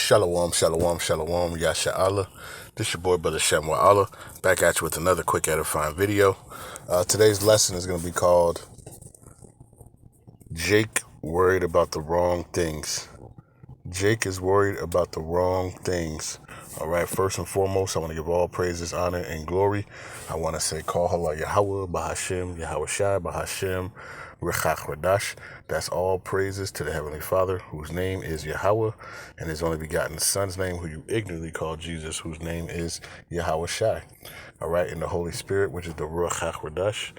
Shalom, shalom, shalom, Yasha Allah. This your boy, Brother Shem Allah, back at you with another quick edifying video. Today's lesson is going to be called Jake Worried About the Wrong Things. Jake is worried about the wrong things. All right, first and foremost, I want to give all praises, honor, and glory. I want to say, call Halal, Yahawah, Bahasham, Yahawashi, Bahasham, Qadash. That's all praises to the Heavenly Father, whose name is Yahawah, and His only begotten Son's name, who you ignorantly call Jesus, whose name is Yahawashi. All right, in the Holy Spirit, which is the Rawchaa Qadash.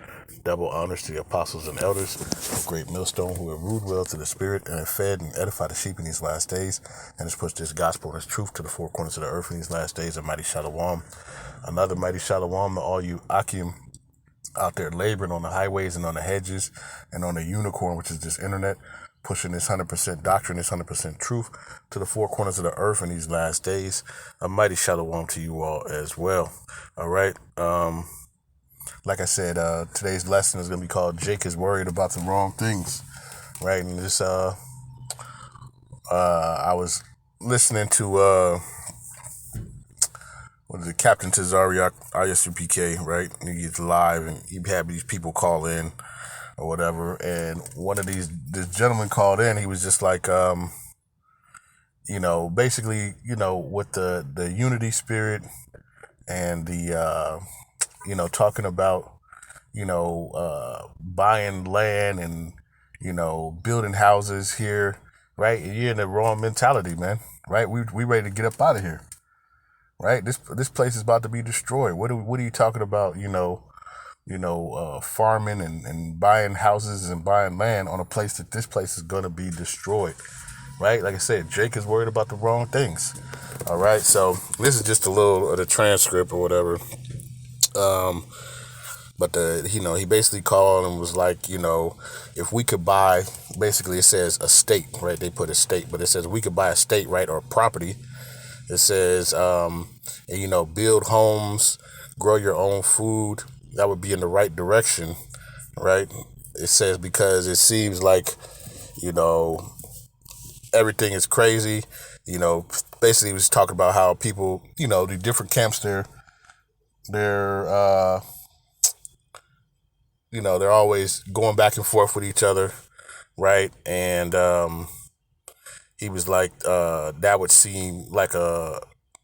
Double honors to the apostles and elders of Great Millstone, who have ruled well to the Spirit and have fed and edified the sheep in these last days, and has pushed this gospel and this truth to the four corners of the earth in these last days. A mighty shalom. Another mighty shalom to all you Akim out there laboring on the highways and on the hedges and on the unicorn, which is this internet, pushing this 100% doctrine, this 100% truth to the four corners of the earth in these last days. A mighty shalom to you all as well. All right. Like I said, today's lesson is going to be called Jake is Worried About the Wrong Things. Right. And this, I was listening to, what is it, Captain Tazariak, ISUPK, right? And he's live and he had these people call in or whatever. And this gentleman called in. He was just like, basically, with the unity spirit and the, talking about, buying land and, building houses here, right? And you're in the wrong mentality, man, right? We ready to get up out of here, right? This place is about to be destroyed. What are you talking about, farming and buying houses and buying land on a place that this place is going to be destroyed, right? Like I said, Jake is worried about the wrong things. All right. So this is just a little of the transcript or whatever. But he basically called and was like, if we could buy, basically it says a state, right? They put a state, but it says we could buy a state, right? Or property. It says, build homes, grow your own food. That would be in the right direction, right? It says, because it seems like, everything is crazy. Basically it was talking about how people, the different camps they're always going back and forth with each other, right? And he was like, that would seem like a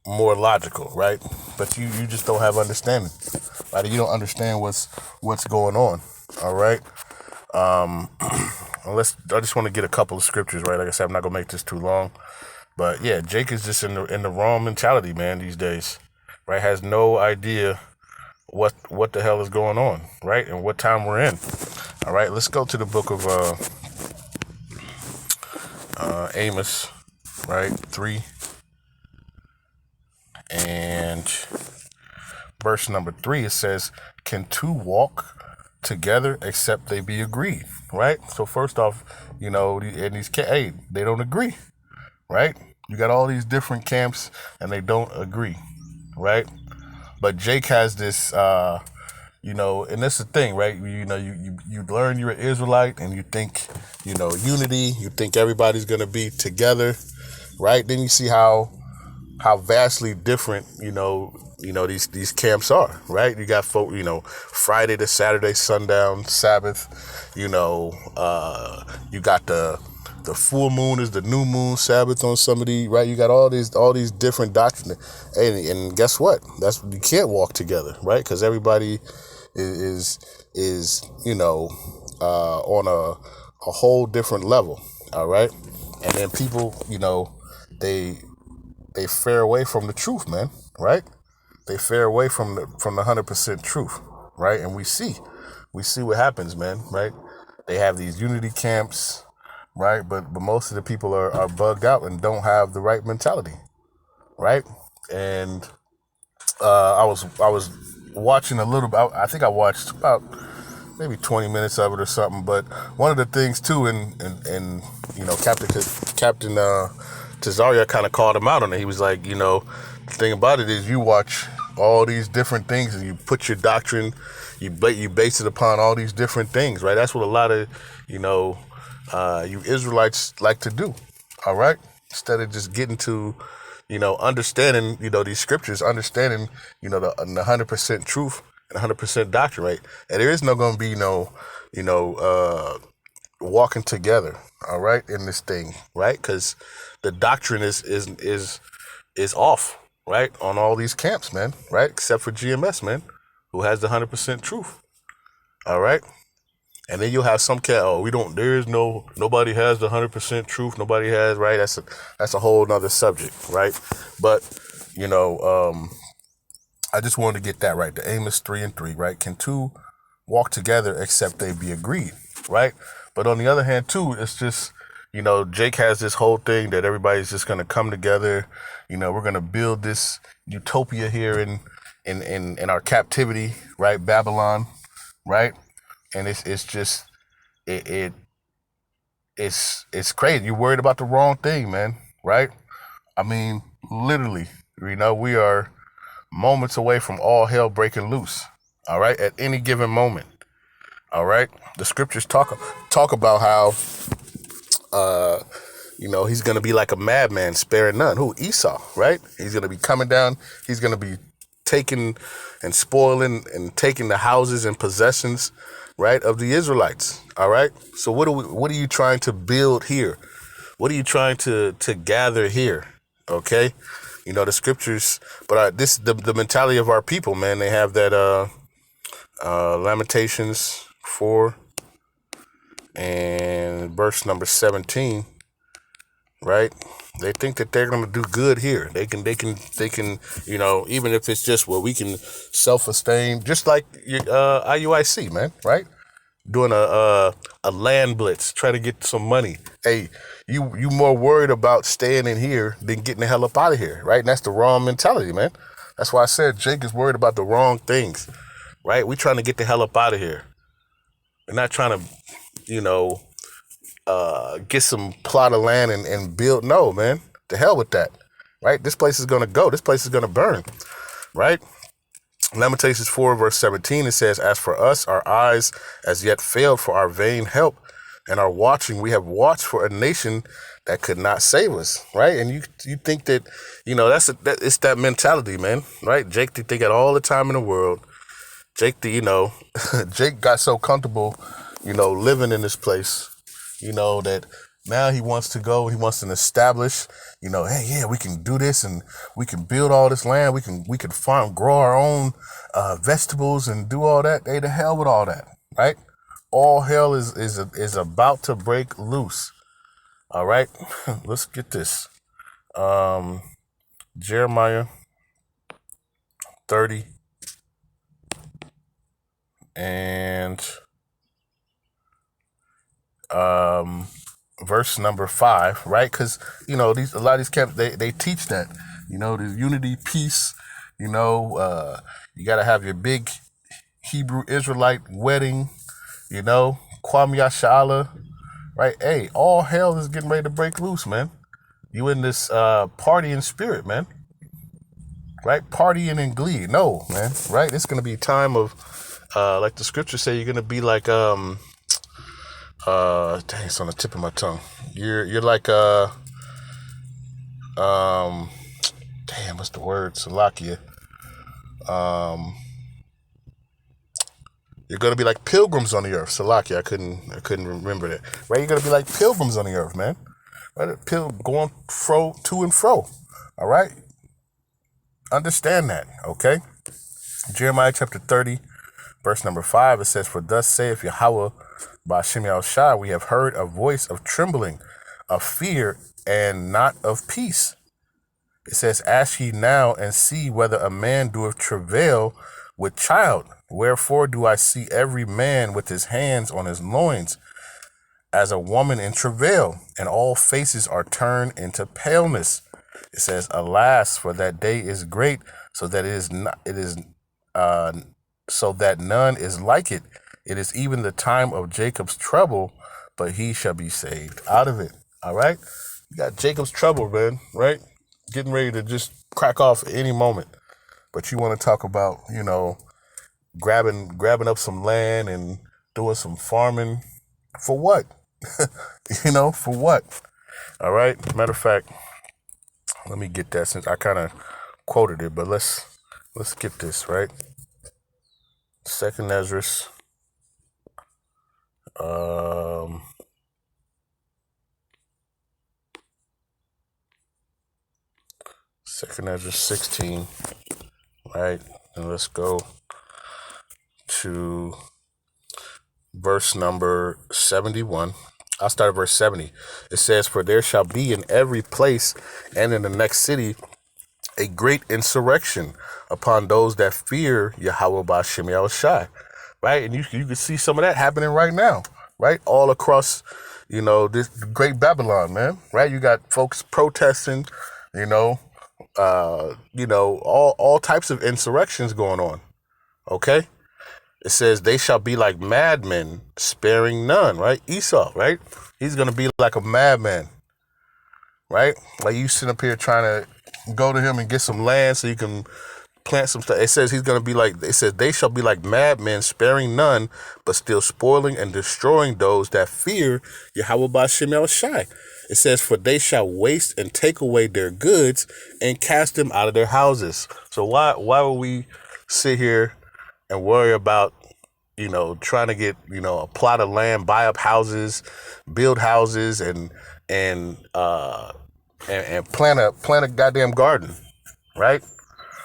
more logical, right? But you just don't have understanding, right? You don't understand what's going on, all right? I just want to get a couple of scriptures, right? Like I said, I'm not gonna make this too long, but yeah, Jake is just in the wrong mentality, man, these days, right? Has no idea what the hell is going on, right? And what time we're in. All right, let's go to the book of Amos, right? 3 and verse number 3. It says, "Can two walk together except they be agreed?" Right? So first off, they don't agree, right? You got all these different camps and they don't agree, right? But Jake has this, and that's the thing, right? You learn you're an Israelite and you think, unity, you think everybody's going to be together, right? Then you see how vastly different, these camps are, right? You got folk, Friday to Saturday, sundown, Sabbath, you got the full moon is the new moon, Sabbath on somebody, right? You got all these different doctrines, and guess what? You can't walk together, right? Because everybody is on a whole different level, all right? And then people, they fare away from the truth, man, right? They fare away from the 100% truth, right? And we see what happens, man, right? They have these unity camps, right? But most of the people are bugged out and don't have the right mentality, right? And I was watching a little bit. I think I watched about maybe 20 minutes of it or something. But one of the things too, and Captain Tazaria kind of called him out on it. He was like, the thing about it is you watch all these different things and you put your doctrine, you base it upon all these different things, right? That's what a lot of you Israelites like to do. All right. instead of just getting to, understanding, these scriptures, understanding, the 100% truth and 100% doctrine, right? And there is no going to be no, walking together, all right, in this thing, right? Because the doctrine is off, right, on all these camps, man, right? Except for GMS, man, who has the 100% truth, all right? And then you'll have some cat, nobody has the 100% truth, nobody has, right? That's a whole nother subject, right? But, I just wanted to get that right. The Amos 3:3, right? Can two walk together except they be agreed, right? But on the other hand, too, it's just, Jake has this whole thing that everybody's just going to come together. We're going to build this utopia here in our captivity, right? Babylon, right? And it's just, it's crazy. You're worried about the wrong thing, man, right? I mean, literally, we are moments away from all hell breaking loose, all right, at any given moment, all right? The scriptures talk about how, he's going to be like a madman, sparing none. Who? Esau, right? He's going to be coming down. He's going to be taking and spoiling and taking the houses and possessions, right, of the Israelites, all right? So what are you trying to build here? What are you trying to gather here, okay? The scriptures, but the mentality of our people, man, they have that Lamentations 4 and verse number 17, right? They think that they're going to do good here. They can, even if it's just where we can self-sustain, just like IUIC, man, right? Doing a land blitz, trying to get some money. Hey, you more worried about staying in here than getting the hell up out of here, right? And that's the wrong mentality, man. That's why I said Jake is worried about the wrong things, right? We trying to get the hell up out of here. We're not trying to, get some plot of land and build. No, man, the hell with that, right? This place is going to go. This place is going to burn, right? Lamentations 4 verse 17, it says, as for us, our eyes as yet failed for our vain help, and our watching, we have watched for a nation that could not save us, right? And you think that, it's that mentality, man, right? Jake, they got all the time in the world. Jake, Jake got so comfortable, living in this place, that now he wants to go, he wants to establish, hey, yeah, we can do this and we can build all this land. We can farm, grow our own vegetables and do all that. Hey, the hell with all that, right? All hell is about to break loose. All right, let's get this. Jeremiah 30 and verse number 5, right? Because a lot of these camps they teach that there's unity, peace. You got to have your big Hebrew Israelite wedding. Kwame Yashala, right? Hey, all hell is getting ready to break loose, man. You in this partying spirit, man. Right? Partying in glee. No, man. Right? It's gonna be a time of like the scriptures say, you're gonna be like dang, it's on the tip of my tongue. You're like damn, what's the word? Salakia. You're gonna be like pilgrims on the earth. Salakia, I couldn't remember that. Right? You're gonna be like pilgrims on the earth, man. Right? Going to and fro. All right? Understand that, okay? Jeremiah chapter 30, verse number 5, it says, for thus saith Yahawah, Bahasham Yahawashi, we have heard a voice of trembling, of fear, and not of peace. It says, ask ye now and see whether a man doeth travail with child. Wherefore do I see every man with his hands on his loins, as a woman in travail, and all faces are turned into paleness. It says, alas, for that day is great, so that so that none is like it. It is even the time of Jacob's trouble, but he shall be saved out of it. All right? You got Jacob's trouble, man, right? Getting ready to just crack off at any moment. But you want to talk about, grabbing up some land and doing some farming. For what? For what? All right? Matter of fact, Let me get that since I kind of quoted it, but let's get this, right? Second Ezra, Second Ezra 16, right? And let's go to verse number 71. I'll start at verse 70. It says, "For there shall be in every place and in the next city a great insurrection upon those that fear Yahawah Bahasham Yahawashi." Right? And you can see some of that happening right now, right? All across, this great Babylon, man. Right? You got folks protesting, all types of insurrections going on. Okay? It says they shall be like madmen, sparing none, right? Esau, right? He's going to be like a madman, right? Like you sitting up here trying to go to him and get some land so you can plant some stuff. It says he's going to be like, it says they shall be like madmen, sparing none, but still spoiling and destroying those that fear Yahawah Bahasham Yahawashi. It says, for they shall waste and take away their goods and cast them out of their houses. So why would we sit here and worry about, trying to get, a plot of land, buy up houses, build houses, and plant a goddamn garden, right?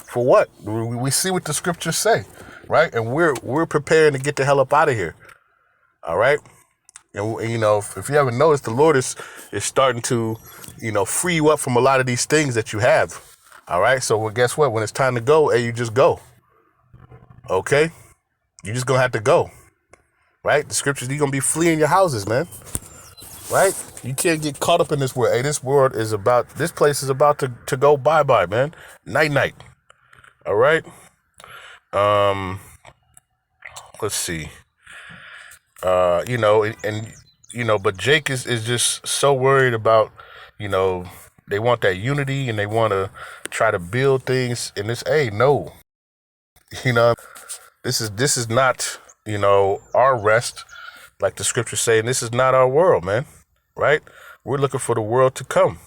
For what? We see what the scriptures say, right? And we're preparing to get the hell up out of here, all right? And if you haven't noticed, the Lord is starting to, free you up from a lot of these things that you have, all right? So guess what? When it's time to go, hey, you just go, okay? You're just gonna have to go, right? The scriptures, you're gonna be fleeing your houses, man, right? You can't get caught up in this world. Hey, this place is about to go bye-bye, man. Night-night, all right? Let's see. But Jake is just so worried about, they want that unity and they want to try to build things in this. Hey, no, this is not, our rest, like the scriptures say, and this is not our world, man, right? We're looking for the world to come,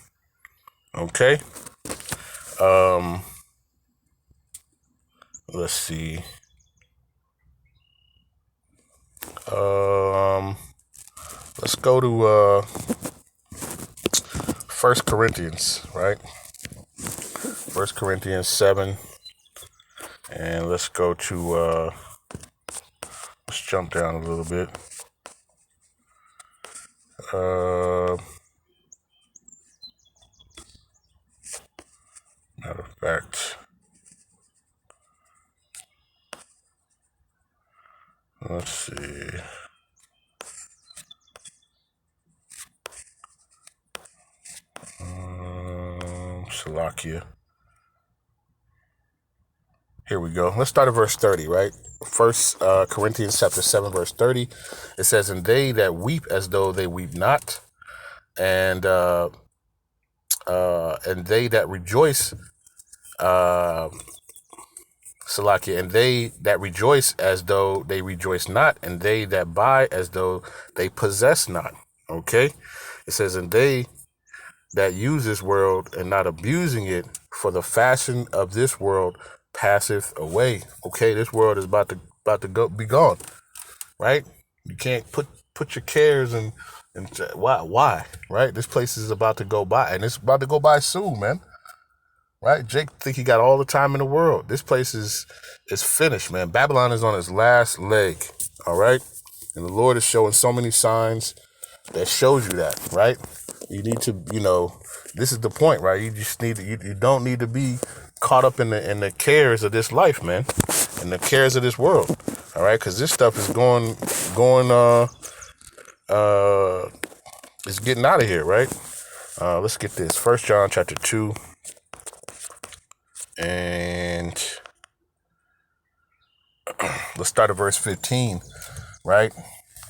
okay? Let's see. Let's go to 1 Corinthians, right? 1 Corinthians 7. And let's go to, let's jump down a little bit. Matter of fact, let's see. Salakia. Here we go. Let's start at verse 30, right? First Corinthians chapter 7, verse 30. It says, "And they that weep as though they weep not, and they that rejoice, Salakia, and they that rejoice as though they rejoice not, and they that buy as though they possess not." Okay? It says, "And they that use this world and not abusing it, for the fashion of this world passeth away." Okay, this world is about to be gone, right? You can't put your cares and why, right? This place is about to go by, and it's about to go by soon, man. Right? Jake think he got all the time in the world. This place is finished, man. Babylon is on its last leg, all right? And the Lord is showing so many signs that shows you that, right? You need to, this is the point, right? You just need to, you don't need to be caught up in the cares of this life, man, and the cares of this world, all right? Because this stuff is it's getting out of here, right? Let's get this. 1 John chapter 2, and let's start at verse 15, right?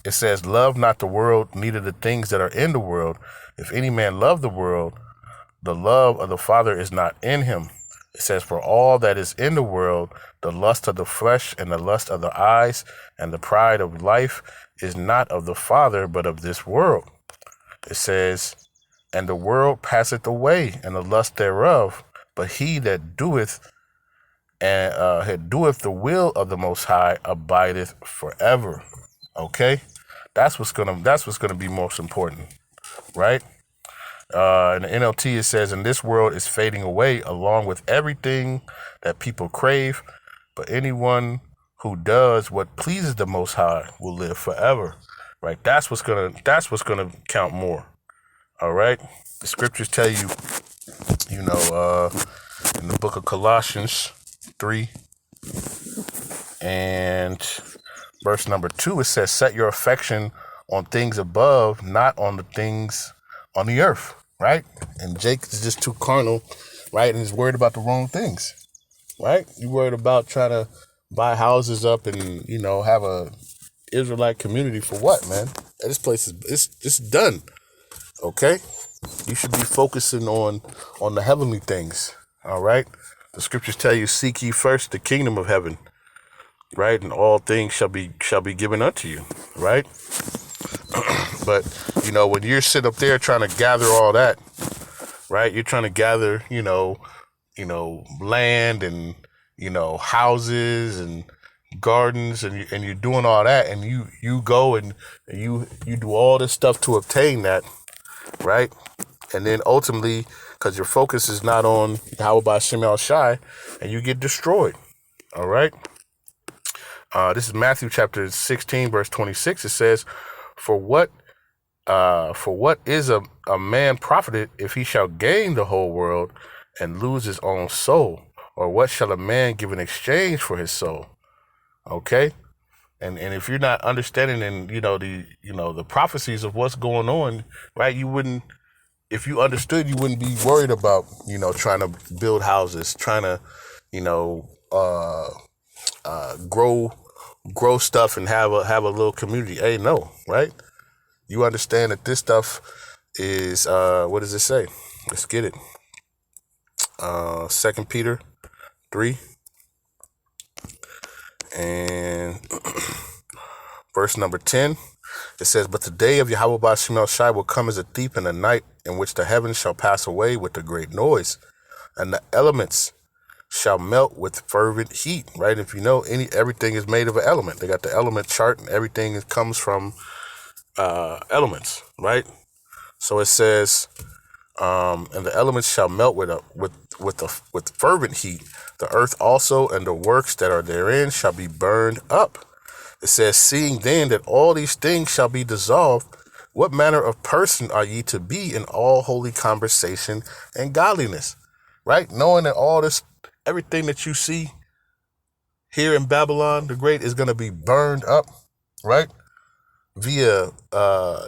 It says, "Love not the world, neither the things that are in the world. If any man love the world, the love of the Father is not in him." It says, "For all that is in the world, the lust of the flesh and the lust of the eyes and the pride of life is not of the Father, but of this world." It says, and the world passeth away, and the lust thereof. But he that doeth doeth the will of the Most High abideth forever. Okay, that's what's gonna be most important, right? In the NLT it says, "And this world is fading away along with everything that people crave, but anyone who does what pleases the Most High will live forever." Right? That's what's gonna count more. All right. The scriptures tell you, in the book of Colossians 3 and verse number 2, it says, "Set your affection on things above, not on the things on the earth." Right? And Jake is just too carnal, right? And he's worried about the wrong things, right? You worried about trying to buy houses up and, have a Israelite community for what, man? This place it's done. Okay? You should be focusing on the heavenly things. All right? The scriptures tell you, "Seek ye first the kingdom of heaven," right? "And all things shall be given unto you," right? But, when you're sitting up there trying to gather all that, right? You're trying to gather, land and, houses and gardens, and you're doing all that, and you go and you do all this stuff to obtain that, right? And then ultimately, because your focus is not on Bahasham, and you get destroyed. All right. This is Matthew chapter 16, verse 26. It says, For what is a man profited if he shall gain the whole world and lose his own soul? Or what shall a man give in exchange for his soul?" Okay? And if you're not understanding the prophecies of what's going on, right, if you understood, you wouldn't be worried about, trying to build houses, trying to, grow stuff and have a little community. Hey, no, right? You understand that this stuff is, what does it say? Let's get it. 2 Peter 3 and verse number 10. It says, "But the day of Yahawah will come as a thief in the night, in which the heavens shall pass away with a great noise, and the elements shall melt with fervent heat." Right? If you know, everything is made of an element. They got the element chart, and everything comes from elements, right? So it says, "And the elements shall melt with fervent heat. The earth also and the works that are therein shall be burned up." It says, "Seeing then that all these things shall be dissolved, what manner of person are ye to be in all holy conversation and godliness?" Right? Knowing that everything that you see here in Babylon the Great is going to be burned up, right? Via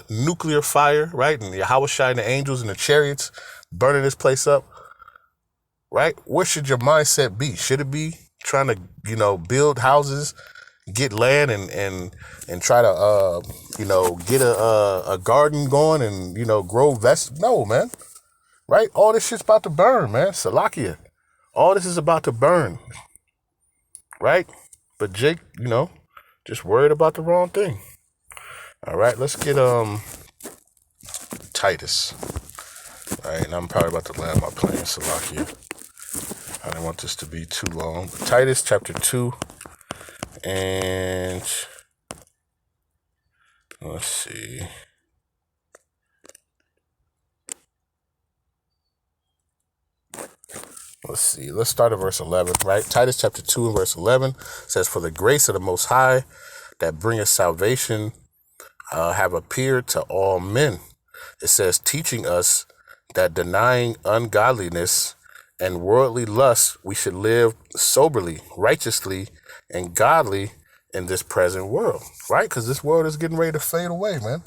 nuclear fire, right? And Yahawashi and the angels and the chariots burning this place up, right? Where should your mindset be? Should it be trying to, build houses, get land and try to, get a garden going and, grow vegetables? No, man. Right? All this shit's about to burn, man. Salakia. All this is about to burn. Right? But Jake, just worried about the wrong thing. All right, let's get Titus. All right, and I'm probably about to land my plane, Salakia. I don't want this to be too long. But Titus chapter 2 and let's see. Let's start at verse 11, right? Titus chapter 2 and verse 11 says, "For the grace of the Most High that bringeth salvation have appeared to all men." It says, "Teaching us that denying ungodliness and worldly lust, we should live soberly, righteously, and godly in this present world." Right? Because this world is getting ready to fade away, man.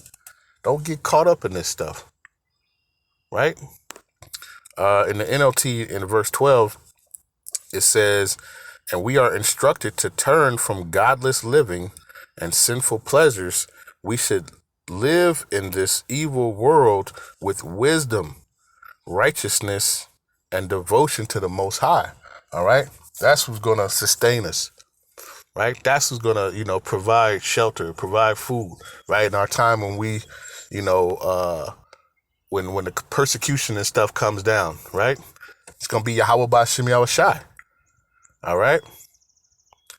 Don't get caught up in this stuff. Right? In the NLT, in verse 12, it says, "And we are instructed to turn from godless living and sinful pleasures. We should live in this evil world with wisdom, righteousness, and devotion to the Most High." All right? That's what's going to sustain us. Right? That's what's going to, provide shelter, provide food. Right? In our time when we, when the persecution and stuff comes down, right? It's gonna be Yahawah Bahasham Yahawashi. All right?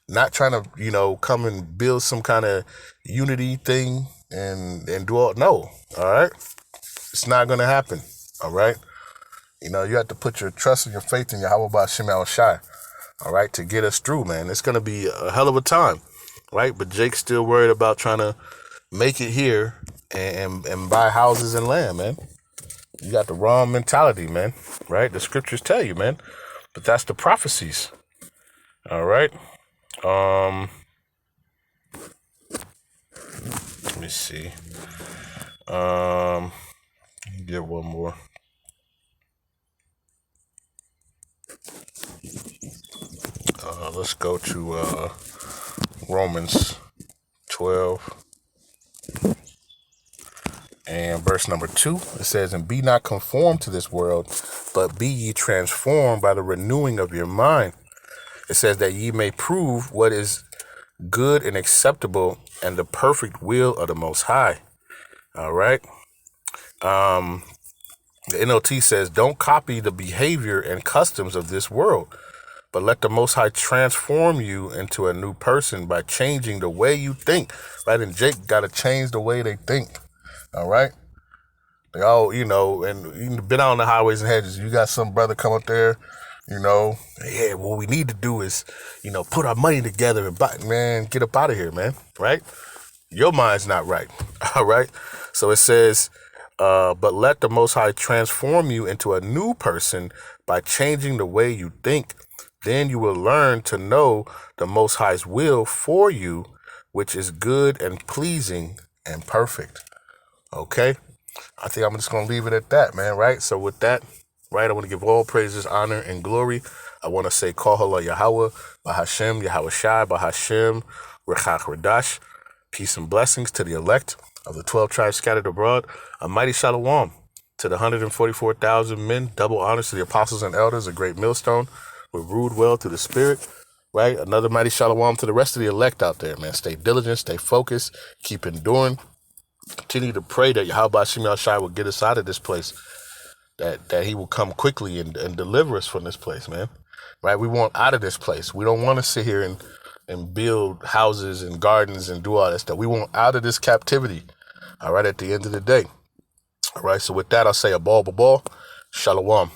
Not trying to, come and build some kind of unity thing and do all. No, all right? It's not gonna happen. All right? You have to put your trust and your faith in Yahawah Bahasham Yahawashi, all right, to get us through, man. It's gonna be a hell of a time, right? But Jake's still worried about trying to make it here and buy houses and land, man. You got the wrong mentality, man, right? The scriptures tell you, man. But that's the prophecies. All right. Let me see. Get one more. Let's go to Romans 12 and verse number 2. It says, "And be not conformed to this world, but be ye transformed by the renewing of your mind." It says that ye may prove what is good and acceptable and the perfect will of the Most High. All right. The NLT says, "Don't copy the behavior and customs of this world, but let the Most High transform you into a new person by changing the way you think." Right? And Jake got to change the way they think. All right? They all, and you've been out on the highways and hedges. You got some brother come up there, yeah, what we need to do is, put our money together and buy, man, get up out of here, man. Right? Your mind's not right. All right? So it says, but let the Most High transform you into a new person by changing the way you think. Then you will learn to know the Most High's will for you, which is good and pleasing and perfect. Okay? I think I'm just going to leave it at that, man, right? So with that, right, I want to give all praises, honor, and glory. I want to say, Call Halal Yahawah, Bahasham, Yahawashi, Bahasham, Qadash. Peace and blessings to the elect of the 12 tribes scattered abroad. A mighty shalom to the 144,000 men. Double honors to the apostles and elders, a great millstone. We're ruled well through the Spirit, right? Another mighty shalom to the rest of the elect out there, man. Stay diligent, stay focused, keep enduring. Continue to pray that Yahawah Shemi Al-Shai will get us out of this place, that he will come quickly and deliver us from this place, man. Right? We want out of this place. We don't want to sit here and build houses and gardens and do all that stuff. We want out of this captivity, all right, at the end of the day. All right, so with that, I'll say a ball. Shalom.